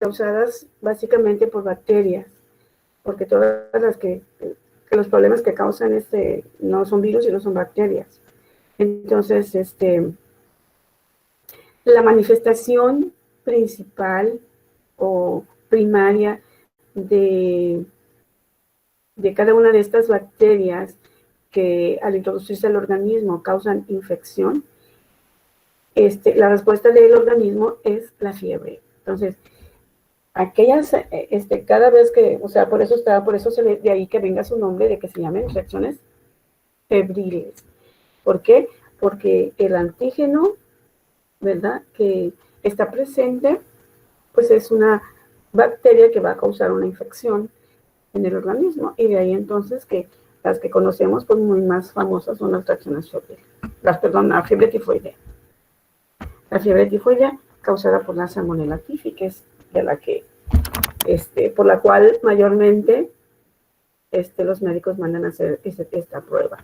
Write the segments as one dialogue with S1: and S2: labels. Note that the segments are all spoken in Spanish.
S1: causadas básicamente por bacterias, porque todas las que los problemas que causan no son virus, sino son bacterias. Entonces, la manifestación principal o primaria de cada una de estas bacterias que al introducirse al organismo causan infección, la respuesta del organismo es la fiebre. Entonces, aquellas, cada vez que, o sea, por eso de ahí que venga su nombre, de que se llamen reacciones febriles. ¿Por qué? Porque el antígeno, ¿verdad?, que está presente, pues es una bacteria que va a causar una infección en el organismo, y de ahí entonces que las que conocemos, pues muy más famosas son las reacciones febriles. La fiebre tifoidea. La fiebre tifoidea causada por la Salmonella typhi, que es de la que, por la cual mayormente los médicos mandan a hacer esta prueba,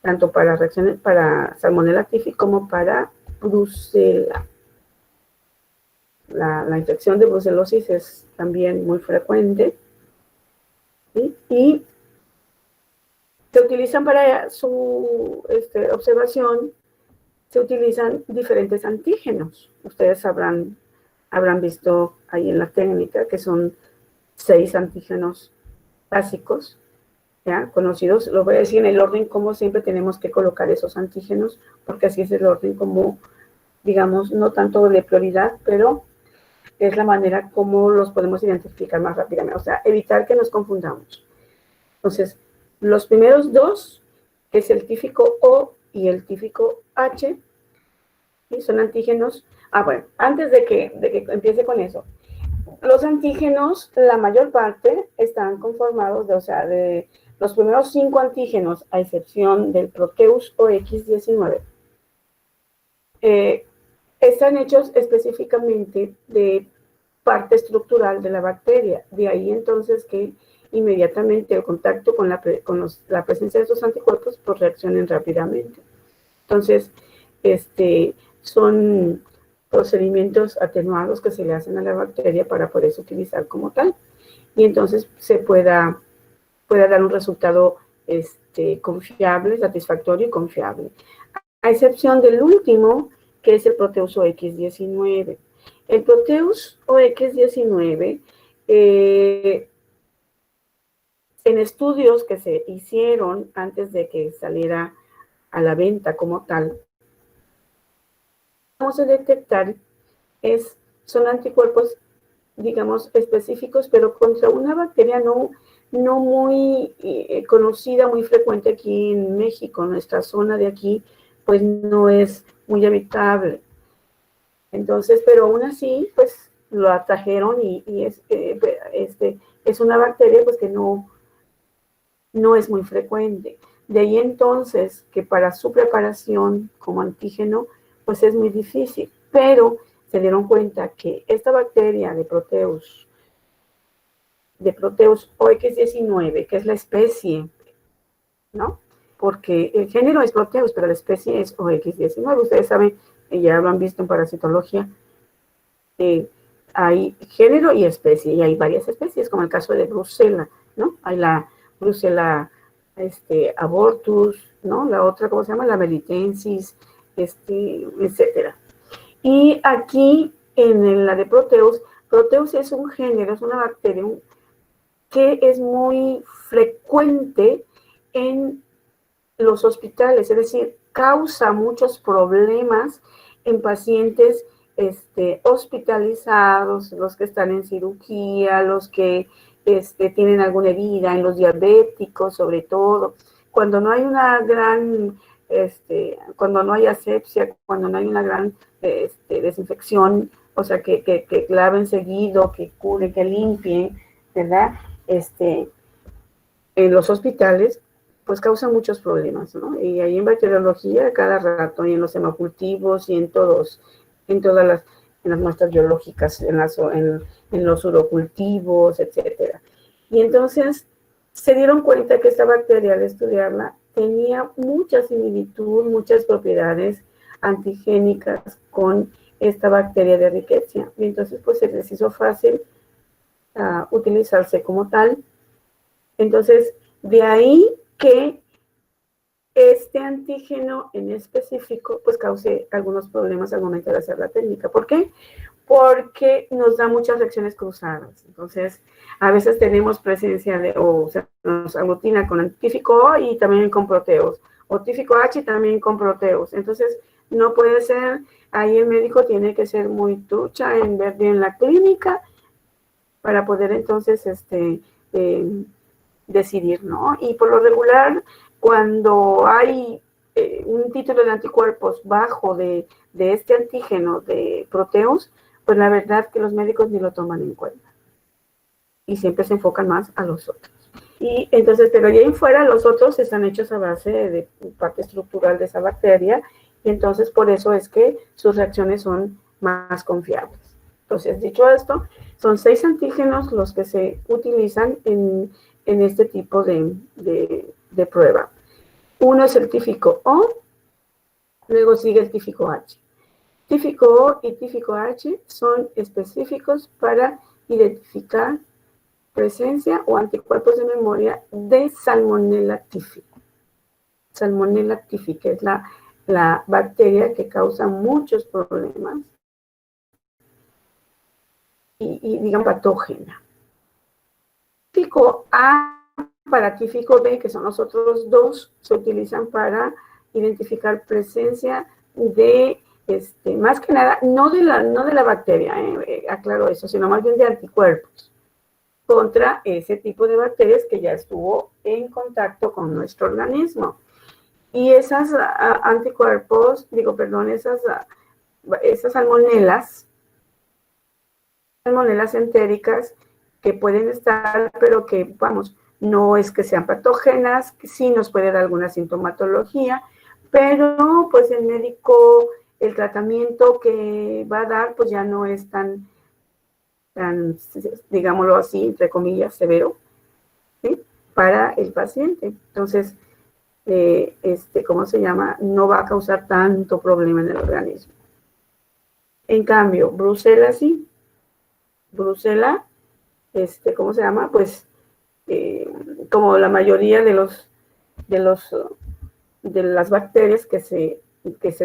S1: tanto para reacciones, para Salmonella typhi como para Brucella. La infección de brucelosis es también muy frecuente, ¿sí? Y se utilizan para su observación, se utilizan diferentes antígenos. Ustedes habrán visto ahí en la técnica que son 6 antígenos básicos, ¿ya?, conocidos. Lo voy a decir en el orden como siempre tenemos que colocar esos antígenos, porque así es el orden como, digamos, no tanto de prioridad, pero es la manera como los podemos identificar más rápidamente, o sea, evitar que nos confundamos. Entonces, los primeros dos, que es el típico O y el típico H, ¿sí?, son antígenos. Bueno, antes de que empiece con eso, los antígenos, la mayor parte, están conformados de los primeros 5 antígenos, a excepción del Proteus OX19, están hechos específicamente de parte estructural de la bacteria. De ahí entonces que inmediatamente el contacto con la presencia de esos anticuerpos pues reaccionen rápidamente. Entonces, son procedimientos atenuados que se le hacen a la bacteria para poderse utilizar como tal, y entonces se pueda dar un resultado confiable, satisfactorio y confiable. A excepción del último, que es el Proteus OX19. El Proteus OX19, en estudios que se hicieron antes de que saliera a la venta como tal, vamos a detectar son anticuerpos, digamos, específicos, pero contra una bacteria no muy conocida, muy frecuente aquí en México. Nuestra zona de aquí, pues no es muy habitable. Entonces, pero aún así, pues lo atrajeron y es una bacteria pues que no es muy frecuente. De ahí entonces que para su preparación como antígeno, pues es muy difícil, pero se dieron cuenta que esta bacteria de Proteus OX19, que es la especie, ¿no? Porque el género es Proteus, pero la especie es OX19. Ustedes saben, ya lo han visto en parasitología, hay género y especie, y hay varias especies, como el caso de Brucella, ¿no? Hay la Brucella abortus, ¿no? La otra, ¿cómo se llama? La melitensis, etcétera. Y aquí, en la de Proteus es un género, es una bacteria que es muy frecuente en los hospitales, es decir, causa muchos problemas en pacientes hospitalizados, los que están en cirugía, los que tienen alguna herida, en los diabéticos sobre todo, cuando no hay una gran, cuando no hay asepsia, cuando no hay una gran desinfección, o sea, que laven seguido, que curen, que limpien, ¿verdad? En los hospitales, pues causa muchos problemas, ¿no? Y ahí en bacteriología, cada rato, y en los hemocultivos, y en todas las muestras biológicas, en los urocultivos, etcétera. Y entonces se dieron cuenta que esta bacteria, al estudiarla, tenía mucha similitud, muchas propiedades antigénicas con esta bacteria de Rickettsia. Y entonces, pues se les hizo fácil utilizarse como tal. Entonces, de ahí que este antígeno en específico, pues cause algunos problemas al momento de hacer la técnica. ¿Por qué? Porque nos da muchas reacciones cruzadas. Entonces, a veces tenemos presencia de, o sea, nos aglutina con antífico O y también con proteos, o tífico H y también con proteos. Entonces, no puede ser, ahí el médico tiene que ser muy trucha en ver bien la clínica para poder entonces decidir, ¿no? Y por lo regular, cuando hay un título de anticuerpos bajo de este antígeno de proteos, pues la verdad que los médicos ni lo toman en cuenta. Y siempre se enfocan más a los otros. Y entonces, pero ya en fuera, los otros están hechos a base de parte estructural de esa bacteria, y entonces por eso es que sus reacciones son más confiables. Entonces, dicho esto, son 6 antígenos los que se utilizan en este tipo de prueba. Uno es el tífico O, luego sigue el tífico H. Tífico O y tífico H son específicos para identificar presencia o anticuerpos de memoria de Salmonella tífica. Salmonella tífica es la bacteria que causa muchos problemas y digamos, patógena. Tífico A para tífico B, que son los otros dos, se utilizan para identificar presencia de, más que nada, no de la bacteria, aclaro eso, sino más bien de anticuerpos contra ese tipo de bacterias que ya estuvo en contacto con nuestro organismo. Y esas anticuerpos, esas salmonelas entéricas que pueden estar, pero que, vamos, no es que sean patógenas, sí nos puede dar alguna sintomatología, pero pues el médico, el tratamiento que va a dar, pues ya no es tan digámoslo así, entre comillas, severo, ¿sí? Para el paciente. Entonces, ¿cómo se llama? No va a causar tanto problema en el organismo. En cambio, Brucella sí. Brucella, ¿cómo se llama? Pues, como la mayoría de las bacterias que se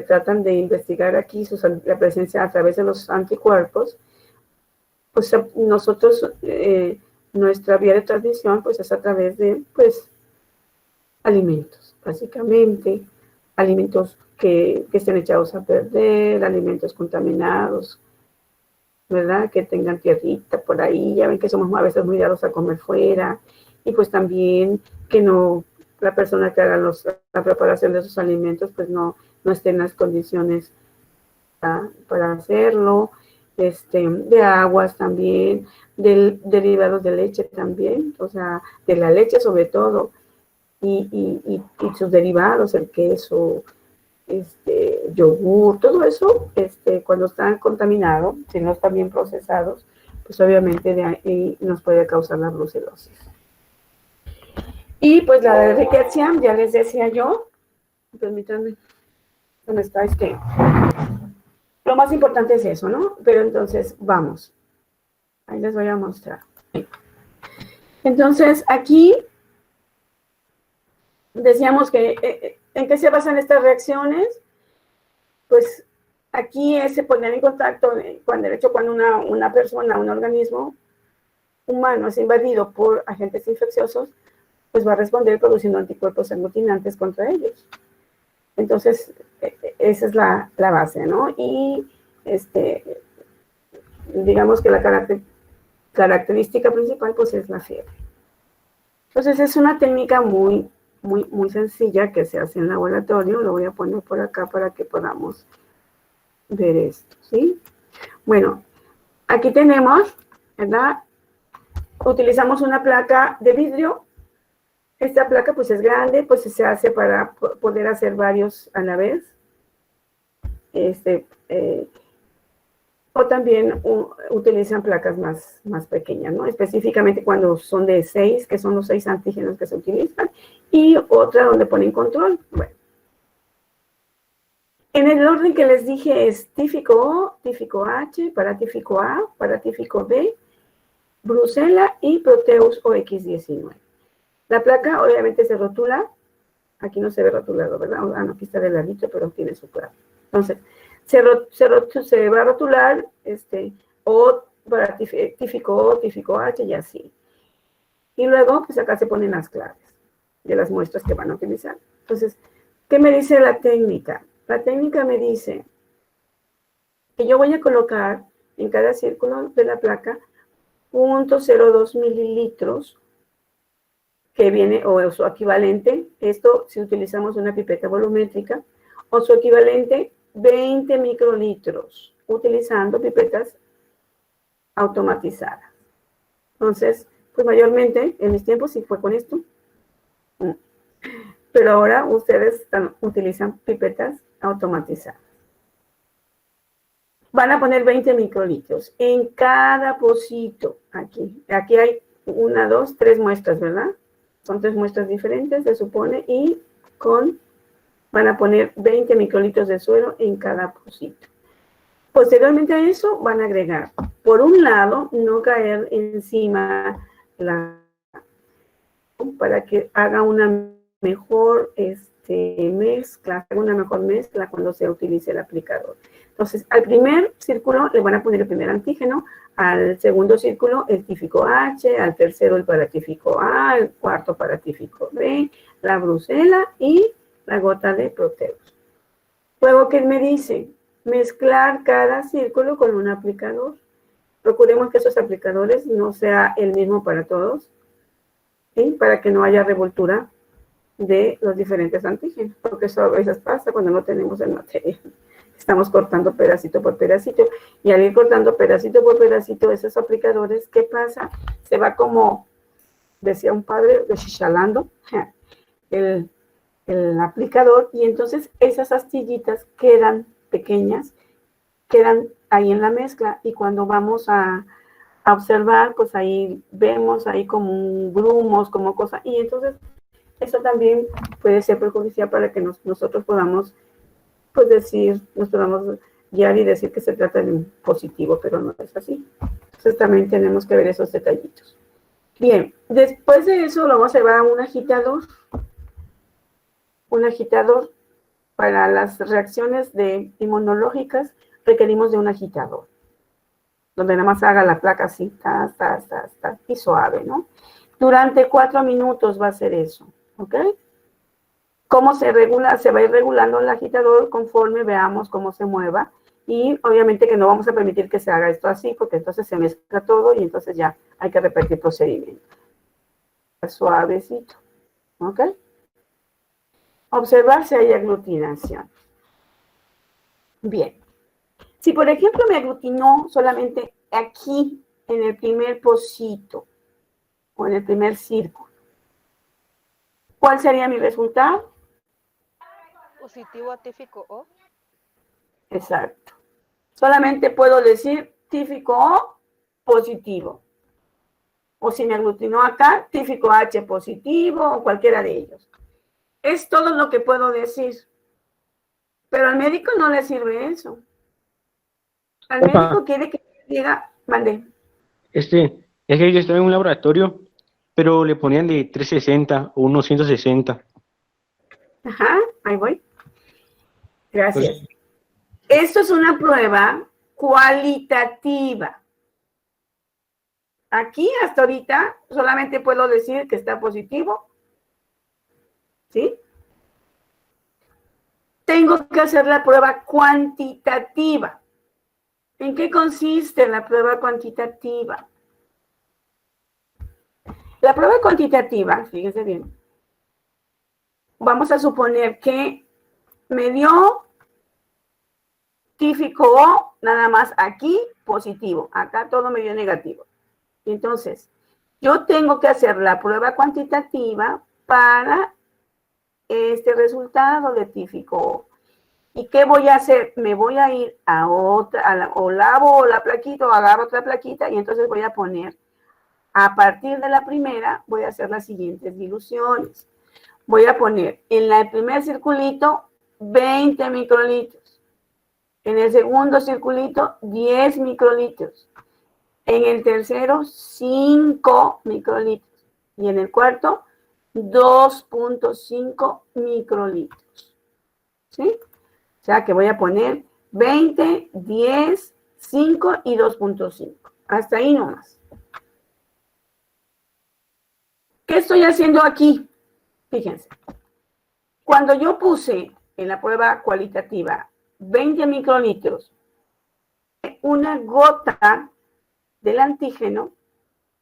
S1: tratan de investigar aquí, la presencia a través de los anticuerpos, pues nosotros, nuestra vía de transmisión, pues es a través de, pues, alimentos, básicamente, alimentos que estén echados a perder, alimentos contaminados, ¿verdad? Que tengan tierrita por ahí, ya ven que somos a veces muy dados a comer fuera, y pues también que no, la persona que haga la preparación de esos alimentos, pues no esté en las condiciones para hacerlo, de aguas también, derivados de leche también, o sea, de la leche sobre todo, y sus derivados, el queso, yogur, todo eso, cuando están contaminados, si no están bien procesados, pues obviamente de ahí nos puede causar la brucelosis. Y pues la de Rickettsia, ya les decía yo, permítanme, ¿dónde está? Lo más importante es eso, ¿no? Pero entonces, vamos. Ahí les voy a mostrar. Entonces, aquí decíamos que, ¿en qué se basan estas reacciones? Pues aquí se poner en contacto, cuando una persona, un organismo humano es invadido por agentes infecciosos, pues va a responder produciendo anticuerpos aglutinantes contra ellos. Entonces, esa es la base, ¿no? Y digamos que la característica principal, pues, es la fiebre. Entonces, es una técnica muy, muy, muy sencilla que se hace en laboratorio. Lo voy a poner por acá para que podamos ver esto, ¿sí? Bueno, aquí tenemos, ¿verdad? Utilizamos una placa de vidrio. Esta placa, pues, es grande, pues se hace para poder hacer varios a la vez. O también utilizan placas más pequeñas, ¿no? Específicamente cuando son de 6, que son los 6 antígenos que se utilizan, y otra donde ponen control. Bueno. En el orden que les dije es tífico O, tífico H, paratífico A, paratífico B, Brucela y Proteus OX19. La placa obviamente se rotula. Aquí no se ve rotulado, ¿verdad? Ah, no, aquí está de ladito, pero tiene su placa. Entonces, se va a rotular O para tífico O, tífico H y así. Y luego, pues acá se ponen las claves de las muestras que van a utilizar. Entonces, ¿qué me dice la técnica? La técnica me dice que yo voy a colocar en cada círculo de la placa 0.02 mililitros, que viene, o su equivalente, esto si utilizamos una pipeta volumétrica, o su equivalente 20 microlitros, utilizando pipetas automatizadas. Entonces, pues mayormente en mis tiempos sí fue con esto. Pero ahora ustedes utilizan pipetas automatizadas. Van a poner 20 microlitros en cada pocito. Aquí hay 1, 2, 3 muestras, ¿verdad? Son 3 muestras diferentes, se supone, y van a poner 20 microlitros de suero en cada pocito. Posteriormente a eso van a agregar, por un lado, no caer encima para que haga una mejor mezcla cuando se utilice el aplicador. Entonces, al primer círculo le van a poner el primer antígeno, al segundo círculo el tífico H, al tercero el paratífico A, al cuarto paratífico B, la Brucela y la gota de Proteus. Luego, ¿qué me dice? Mezclar cada círculo con un aplicador. Procuremos que esos aplicadores no sea el mismo para todos, ¿sí? Para que no haya revoltura de los diferentes antígenos, porque eso a veces pasa cuando no tenemos el material. Estamos cortando pedacito por pedacito, y al ir cortando pedacito por pedacito esos aplicadores, ¿qué pasa? Se va como, decía un padre, deschichalando el aplicador, y entonces esas astillitas quedan pequeñas, quedan ahí en la mezcla, y cuando vamos a observar, pues ahí vemos ahí como grumos, como cosas, y entonces eso también puede ser perjudicial para que nosotros podamos, pues nos podamos guiar y decir que se trata de un positivo, pero no es así. Entonces también tenemos que ver esos detallitos. Bien, después de eso lo vamos a llevar a un agitador. Un agitador, para las reacciones inmunológicas requerimos de un agitador, donde nada más haga la placa así, y suave, ¿no? Durante 4 minutos va a ser eso, ¿ok? ¿Cómo se regula? Se va a ir regulando el agitador conforme veamos cómo se mueva, y obviamente que no vamos a permitir que se haga esto así, porque entonces se mezcla todo y entonces ya hay que repetir procedimiento. Suavecito, ¿ok? Observar si hay aglutinación. Bien. Si, por ejemplo, me aglutinó solamente aquí, en el primer pocito, o en el primer círculo, ¿cuál sería mi resultado?
S2: Positivo a tífico O.
S1: Exacto. Solamente puedo decir tífico O positivo. O si me aglutinó acá, tífico H positivo, o cualquiera de ellos. Es todo lo que puedo decir. Pero al médico no le sirve eso. Al médico quiere que diga, mande.
S3: Es que yo estaba en un laboratorio, pero le ponían de 360 o unos 160.
S1: Ajá, ahí voy. Gracias.
S3: Pues,
S1: esto es una prueba cualitativa. Aquí hasta ahorita solamente puedo decir que está positivo, ¿sí? Tengo que hacer la prueba cuantitativa. ¿En qué consiste la prueba cuantitativa? La prueba cuantitativa, fíjense bien, vamos a suponer que me dio tífico O, nada más aquí positivo, acá todo me dio negativo. Entonces, yo tengo que hacer la prueba cuantitativa para este resultado de tífico O. ¿Y qué voy a hacer? Me voy a ir a otra, o lavo la plaquita, o agarro otra plaquita, y entonces voy a poner, a partir de la primera, voy a hacer las siguientes diluciones. Voy a poner en el primer circulito 20 microlitros. En el segundo circulito, 10 microlitros. En el tercero, 5 microlitros. Y en el cuarto, 2.5 microlitros. ¿Sí? O sea que voy a poner 20, 10, 5 y 2.5. Hasta ahí nomás. ¿Qué estoy haciendo aquí? Fíjense. Cuando yo puse en la prueba cualitativa 20 microlitros, una gota del antígeno,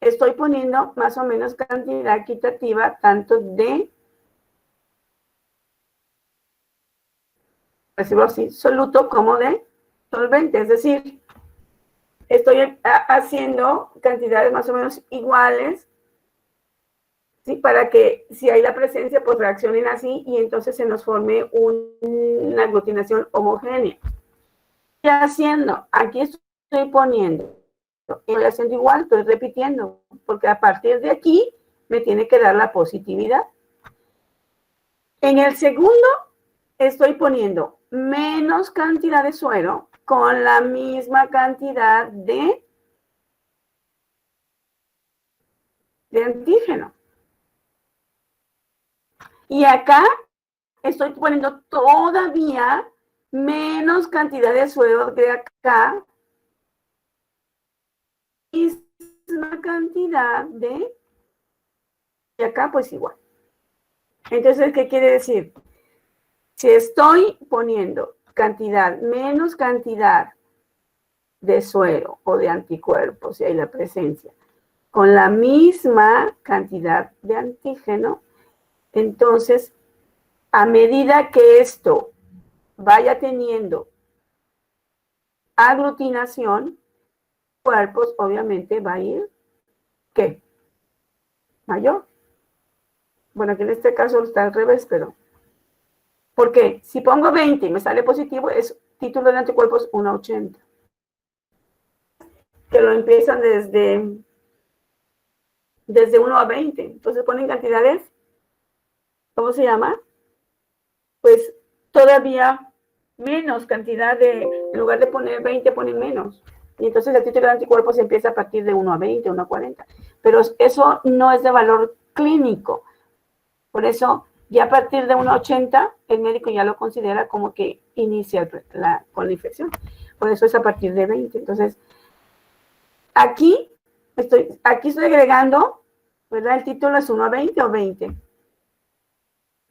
S1: estoy poniendo más o menos cantidad equitativa tanto de, decirlo así, soluto como de solvente. Es decir, estoy haciendo cantidades más o menos iguales, ¿sí? Para que si hay la presencia, pues reaccionen así y entonces se nos forme una aglutinación homogénea. ¿Qué estoy haciendo? Aquí estoy poniendo, estoy haciendo igual, estoy repitiendo, porque a partir de aquí me tiene que dar la positividad. En el segundo estoy poniendo menos cantidad de suero con la misma cantidad de antígeno. Y acá estoy poniendo todavía menos cantidad de suero de acá, misma cantidad de acá, pues igual. Entonces, ¿qué quiere decir? Si estoy poniendo menos cantidad de suero o de anticuerpos, si hay la presencia, con la misma cantidad de antígeno, entonces, a medida que esto vaya teniendo aglutinación, cuerpos obviamente va a ir, ¿qué? Mayor. Bueno, aquí en este caso está al revés, pero porque si pongo 20 y me sale positivo, es título de anticuerpos 1,80. Que lo empiezan desde 1 a 20. Entonces ponen cantidades, ¿cómo se llama? Pues todavía menos cantidad en lugar de poner 20, ponen menos. Y entonces el título de anticuerpos empieza a partir de 1 a 20, 1 a 40. Pero eso no es de valor clínico. Por eso, ya a partir de 1,80, el médico ya lo considera como que inicia con la infección. Por eso es a partir de 20. Entonces, aquí estoy agregando, ¿verdad? El título es 1 a 20 o 20.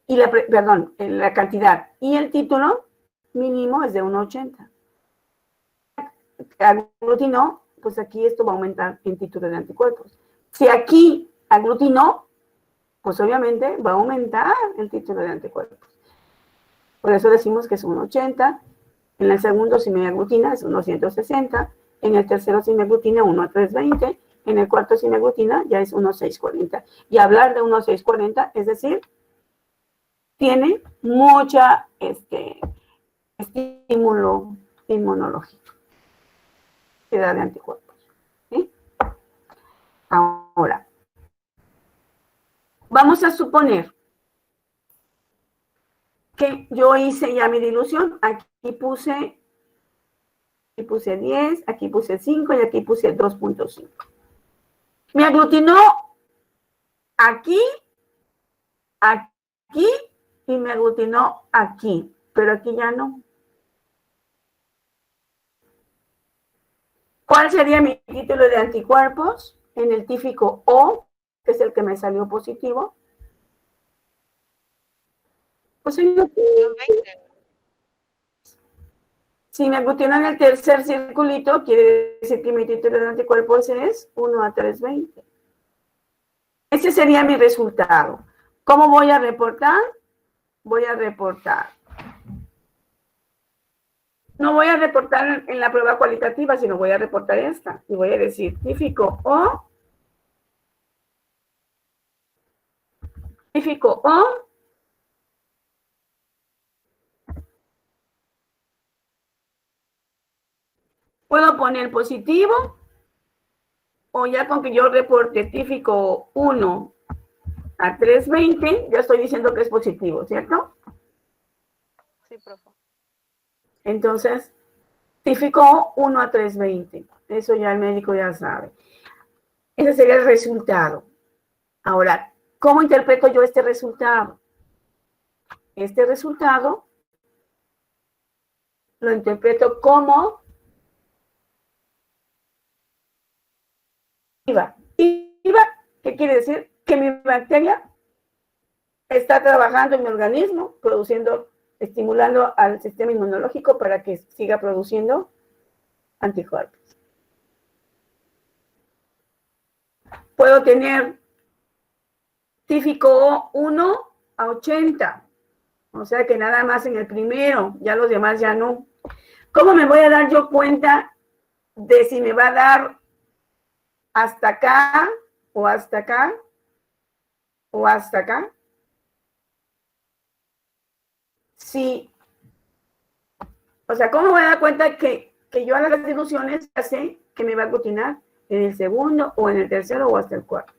S1: Y la cantidad. Y el título mínimo es de 1,80. Aglutinó, pues aquí esto va a aumentar en título de anticuerpos. Si aquí aglutinó, pues obviamente va a aumentar el título de anticuerpos. Por eso decimos que es 1,80. En el segundo, si me aglutina, es 1,160. En el tercero, si me aglutina, 1,320. En el cuarto, si me aglutina, ya es 1,640. Y hablar de 1,640, es decir, tiene mucha estímulo inmunológico, cantidad de anticuerpos. ¿Sí? Ahora, vamos a suponer que yo hice ya mi dilución. Aquí puse 10, aquí puse 5 y aquí puse 2.5. Me aglutinó aquí y me aglutinó aquí, pero aquí ya no. ¿Cuál sería mi título de anticuerpos? En el típico O, que es el que me salió positivo. Pues si me aglutinó en el tercer circulito, quiere decir que mi título de anticuerpos es 1 a 320. Ese sería mi resultado. ¿Cómo voy a reportar? Voy a reportar. No voy a reportar en la prueba cualitativa, sino voy a reportar esta. Y voy a decir típico O. Típico O. Puedo poner positivo. O ya con que yo reporte típico 1 a 320, ya estoy diciendo que es positivo, ¿cierto?
S2: Sí, profe.
S1: Entonces, típico 1 a 320. Eso ya el médico ya sabe. Ese sería el resultado. Ahora, ¿cómo interpreto yo este resultado? Este resultado lo interpreto como IVA. IVA, ¿qué quiere decir? Que mi bacteria está trabajando en mi organismo, produciendo, estimulando al sistema inmunológico para que siga produciendo anticuerpos. Puedo tener típico 1 a 80, o sea que nada más en el primero, ya los demás ya no. ¿Cómo me voy a dar yo cuenta de si me va a dar hasta acá, o hasta acá, o hasta acá? Sí. O sea, ¿cómo me voy a dar cuenta que yo a las diluciones ya sé que me va a aglutinar en el segundo, o en el tercero, o hasta el cuarto?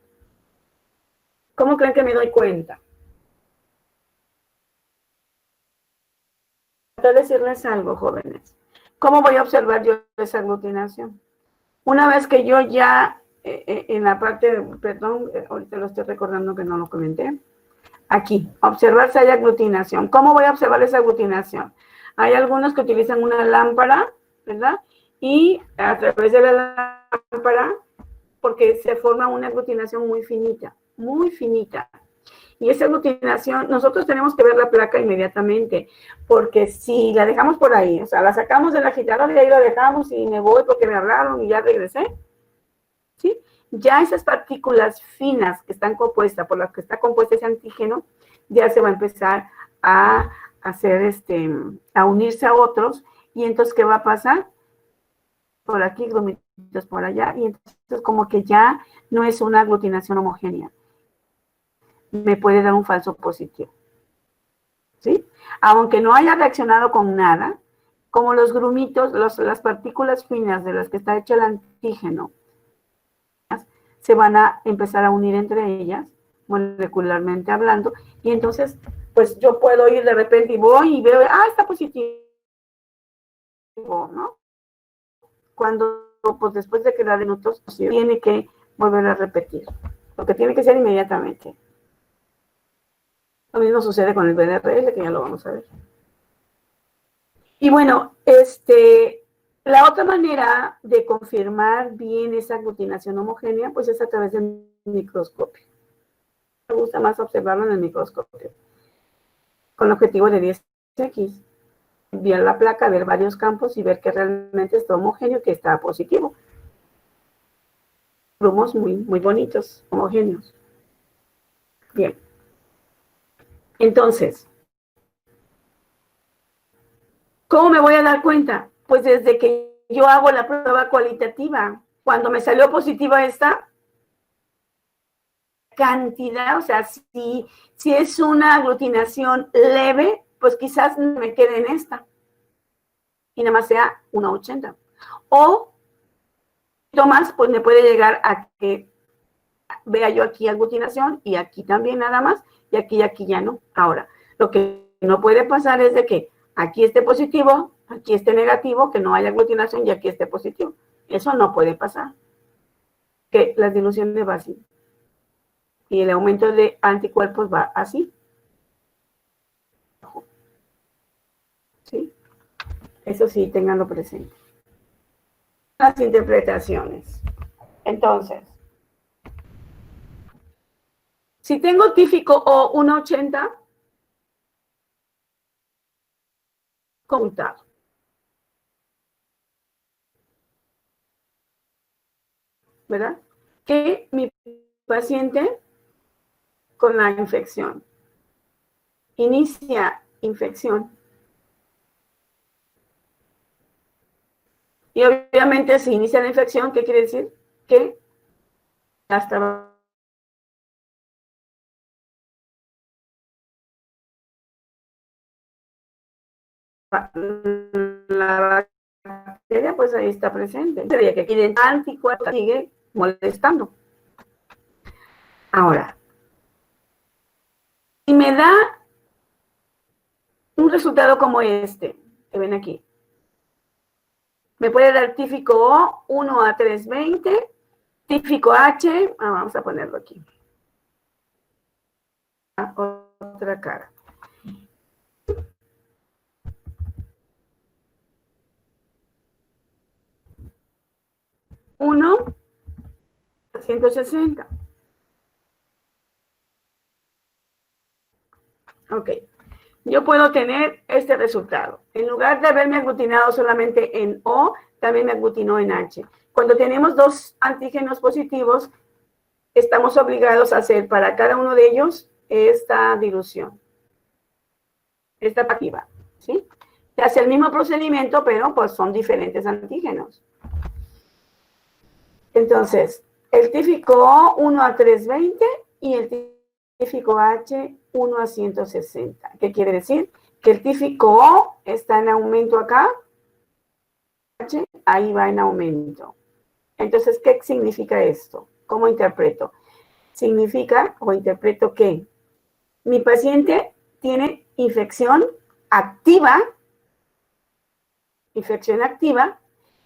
S1: ¿Cómo creen que me doy cuenta? Voy a decirles algo, jóvenes. ¿Cómo voy a observar yo esa aglutinación? Una vez que yo ya, en la parte, perdón, ahorita lo estoy recordando que no lo comenté. Aquí, observar si hay aglutinación. ¿Cómo voy a observar esa aglutinación? Hay algunos que utilizan una lámpara, ¿verdad? Y a través de la lámpara, porque se forma una aglutinación muy finita, muy finita. Y esa aglutinación, nosotros tenemos que ver la placa inmediatamente, porque si la dejamos por ahí, o sea, la sacamos del agitador y ahí la dejamos y me voy porque me hablaron y ya regresé, ¿sí? Ya esas partículas finas que están compuestas, por las que está compuesto ese antígeno, ya se va a empezar a hacer, a unirse a otros, y entonces, ¿qué va a pasar? Por aquí, grumitos por allá, y entonces como que ya no es una aglutinación homogénea. Me puede dar un falso positivo, ¿sí? Aunque no haya reaccionado con nada, como los grumitos, las partículas finas de las que está hecho el antígeno, se van a empezar a unir entre ellas, molecularmente hablando, y entonces, pues yo puedo ir de repente y voy y veo, está positivo, ¿no? Cuando, pues después de que da minutos, tiene que volver a repetir, porque tiene que ser inmediatamente. Lo mismo sucede con el BDRL, que ya lo vamos a ver. Y bueno, la otra manera de confirmar bien esa aglutinación homogénea, pues es a través del microscopio. Me gusta más observarlo en el microscopio, con el objetivo de 10X. Ver la placa, ver varios campos y ver que realmente está homogéneo, que está positivo. Grumos muy, muy bonitos, homogéneos. Bien. Entonces, ¿cómo me voy a dar cuenta? Pues desde que yo hago la prueba cualitativa. Cuando me salió positiva esta cantidad, o sea, si es una aglutinación leve, pues quizás me quede en esta y nada más sea 1,80. O más, pues me puede llegar a que vea yo aquí aglutinación y aquí también nada más, y aquí ya no. Ahora, lo que no puede pasar es de que aquí esté positivo, aquí esté negativo, que no haya aglutinación y aquí esté positivo. Eso no puede pasar. Que las diluciones va así. Y el aumento de anticuerpos va así. ¿Sí? Eso sí, ténganlo presente. Las interpretaciones. Entonces, si tengo típico o 1,80, contado. ¿Verdad? Que mi paciente con la infección inicia infección. Y obviamente si inicia la infección, ¿qué quiere decir? Que hasta la bacteria, pues ahí está presente. Sería que el anticuerpo sigue molestando. Ahora, si me da un resultado como este, que ven aquí, Me puede dar típico O 1A320, típico H, vamos a ponerlo aquí. Otra cara. Uno a 160. Ok. Yo puedo tener este resultado. En lugar de haberme aglutinado solamente en O, también me aglutinó en H. Cuando tenemos dos antígenos positivos, estamos obligados a hacer para cada uno de ellos esta dilución. Esta activa, ¿sí? Se hace el mismo procedimiento, pero pues son diferentes antígenos. Entonces, el típico O 1A320 y el típico H 1A160. ¿Qué quiere decir? Que el típico O está en aumento acá, H ahí va en aumento. Entonces, ¿qué significa esto? ¿Cómo interpreto? Significa o interpreto que mi paciente tiene infección activa,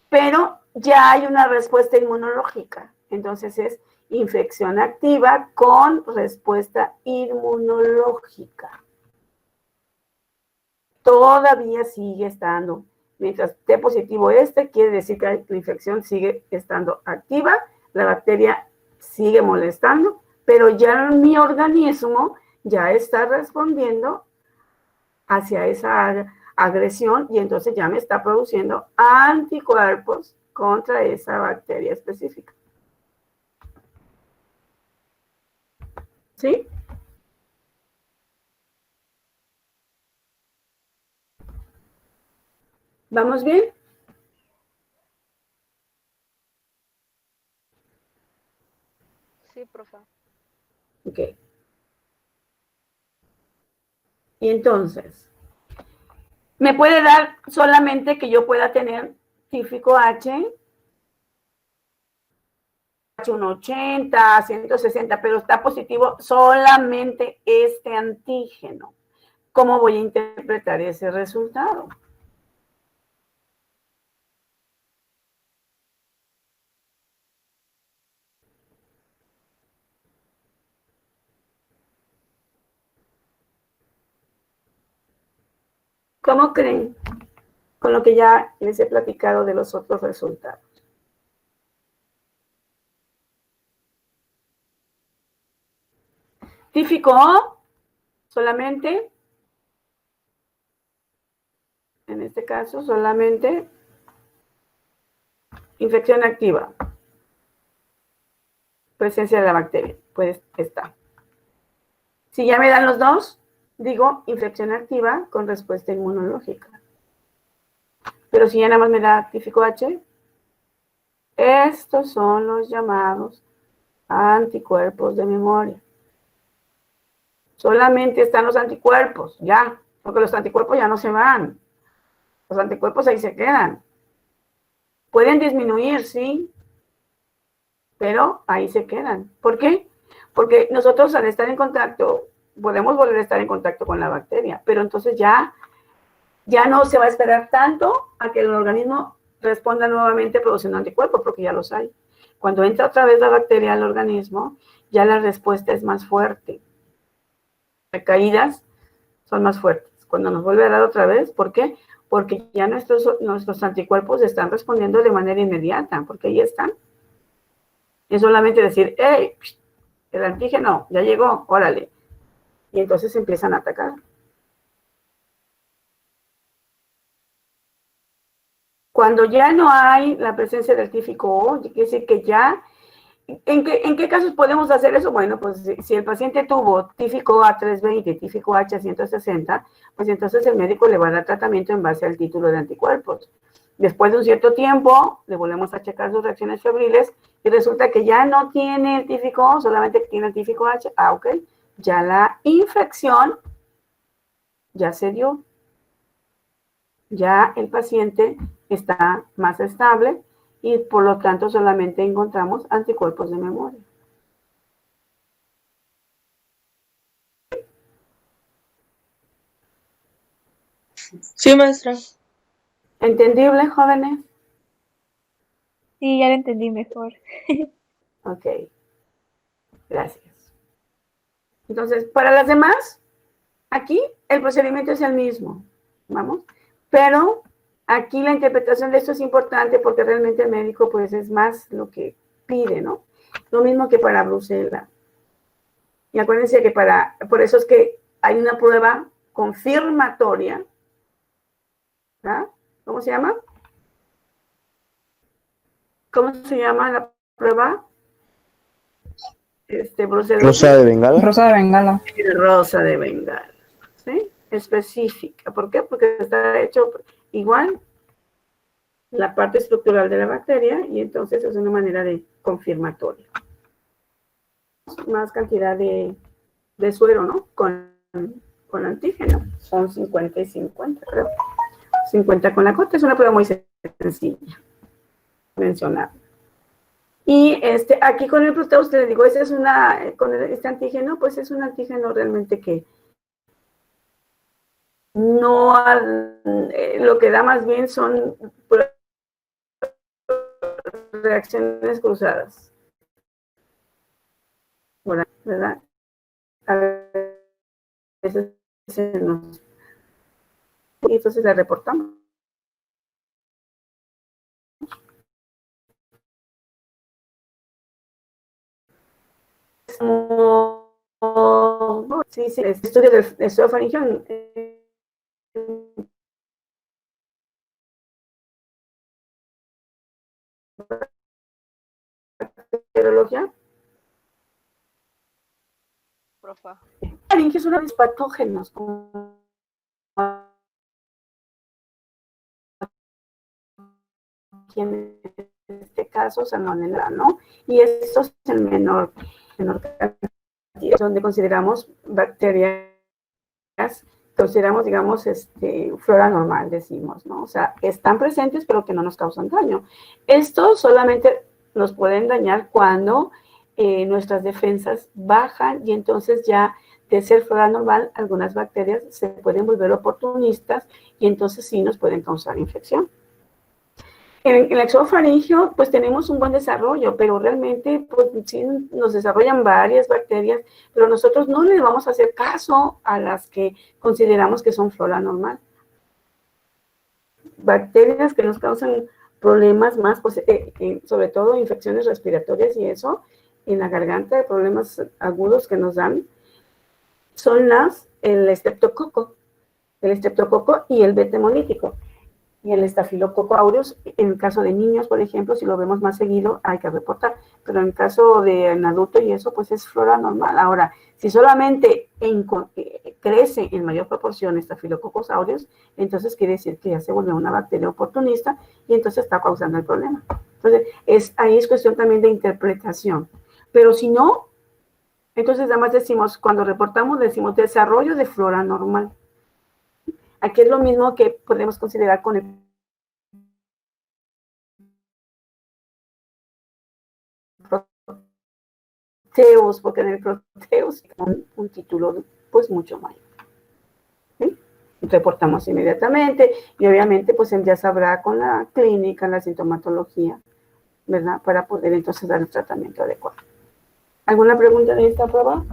S1: pero ya hay una respuesta inmunológica. Entonces es infección activa con respuesta inmunológica. Todavía sigue estando. Mientras esté positivo quiere decir que la infección sigue estando activa, la bacteria sigue molestando, pero ya mi organismo ya está respondiendo hacia esa agresión y entonces ya me está produciendo anticuerpos contra esa bacteria específica. ¿Sí? ¿Vamos bien?
S2: Sí, profe.
S1: Ok. Y entonces, me puede dar solamente que yo pueda tener típico H, H180, 160, pero está positivo solamente este antígeno. ¿Cómo voy a interpretar ese resultado? ¿Cómo creen? Con lo que ya les he platicado de los otros resultados. Típico O, solamente, en este caso, solamente infección activa. Presencia de la bacteria, pues está. Si ya me dan los dos, digo infección activa con respuesta inmunológica. Pero si ya nada más me da típico H, estos son los llamados anticuerpos de memoria. Solamente están los anticuerpos, ya, porque los anticuerpos ya no se van. Los anticuerpos ahí se quedan. Pueden disminuir, sí, pero ahí se quedan. ¿Por qué? Porque nosotros al estar en contacto, podemos volver a estar en contacto con la bacteria, pero entonces ya no se va a esperar tanto a que el organismo responda nuevamente produciendo anticuerpos, porque ya los hay. Cuando entra otra vez la bacteria al organismo, ya la respuesta es más fuerte. Recaídas son más fuertes. Cuando nos vuelve a dar otra vez, ¿por qué? Porque ya nuestros anticuerpos están respondiendo de manera inmediata, porque ahí están. Es solamente decir, hey, el antígeno ya llegó, órale. Y entonces empiezan a atacar. Cuando ya no hay la presencia del típico O, quiere decir que ya, ¿en qué casos podemos hacer eso? Bueno, pues si el paciente tuvo típico A320, típico H160, pues entonces el médico le va a dar tratamiento en base al título de anticuerpos. Después de un cierto tiempo, le volvemos a checar sus reacciones febriles y resulta que ya no tiene el típico O, solamente tiene el típico H. Ah, ok. Ya la infección ya se dio. Ya el paciente está más estable y por lo tanto solamente encontramos anticuerpos de memoria.
S4: Sí, maestra.
S1: ¿Entendible, jóvenes?
S4: Sí, ya lo entendí mejor.
S1: Ok, gracias. Entonces, para las demás, aquí el procedimiento es el mismo, ¿vamos? Pero aquí la interpretación de esto es importante porque realmente el médico pues es más lo que pide, ¿no? Lo mismo que para brucela. Y acuérdense que por eso es que hay una prueba confirmatoria, ¿verdad? ¿Cómo se llama? ¿Cómo se llama la prueba? Brucelosis.
S5: Rosa de Bengala.
S6: Rosa de Bengala.
S1: Rosa de Bengala, ¿sí? Específica. ¿Por qué? Porque está hecho igual la parte estructural de la bacteria y entonces es una manera de confirmatoria. Más cantidad de suero, ¿no? Con antígeno. Son 50 y 50, creo. 50 con la cota. Es una prueba muy sencilla. Mencionar. Y aquí con el Proteus, te digo, con este antígeno, pues es un antígeno realmente que no, lo que da más bien son reacciones cruzadas. ¿Verdad? A veces y entonces la reportamos. Sí, el estudio del esofaringeo bacteriología.
S2: Profa.
S1: Faringe es uno de los patógenos, como aquí en este caso salmonella, ¿no? Y esto es el menor cantidad, donde consideramos bacterias, consideramos, digamos, flora normal, decimos, ¿no? O sea, están presentes, pero que no nos causan daño. Esto solamente nos pueden dañar cuando nuestras defensas bajan y entonces ya de ser flora normal, algunas bacterias se pueden volver oportunistas y entonces sí nos pueden causar infección. En el exofaringio, pues tenemos un buen desarrollo, pero realmente pues, sí nos desarrollan varias bacterias, pero nosotros no les vamos a hacer caso a las que consideramos que son flora normal. Bacterias que nos causan problemas más, pues, sobre todo infecciones respiratorias y eso, en la garganta, problemas agudos que nos dan, son el estreptococo y el beta hemolítico. Y el estafilococo aureus, en el caso de niños, por ejemplo, si lo vemos más seguido, hay que reportar. Pero en el caso de un adulto y eso, pues es flora normal. Ahora, si solamente crece en mayor proporción estafilococcus aureus, entonces quiere decir que ya se volvió una bacteria oportunista y entonces está causando el problema. Entonces, ahí es cuestión también de interpretación. Pero si no, entonces nada más decimos, cuando reportamos, decimos desarrollo de flora normal. Aquí es lo mismo que podemos considerar con el Proteus, porque en el Proteus es un título pues mucho mayor. ¿Sí? Reportamos inmediatamente y obviamente pues ya sabrá con la clínica, la sintomatología, ¿verdad? Para poder entonces dar el tratamiento adecuado. ¿Alguna pregunta de esta prueba?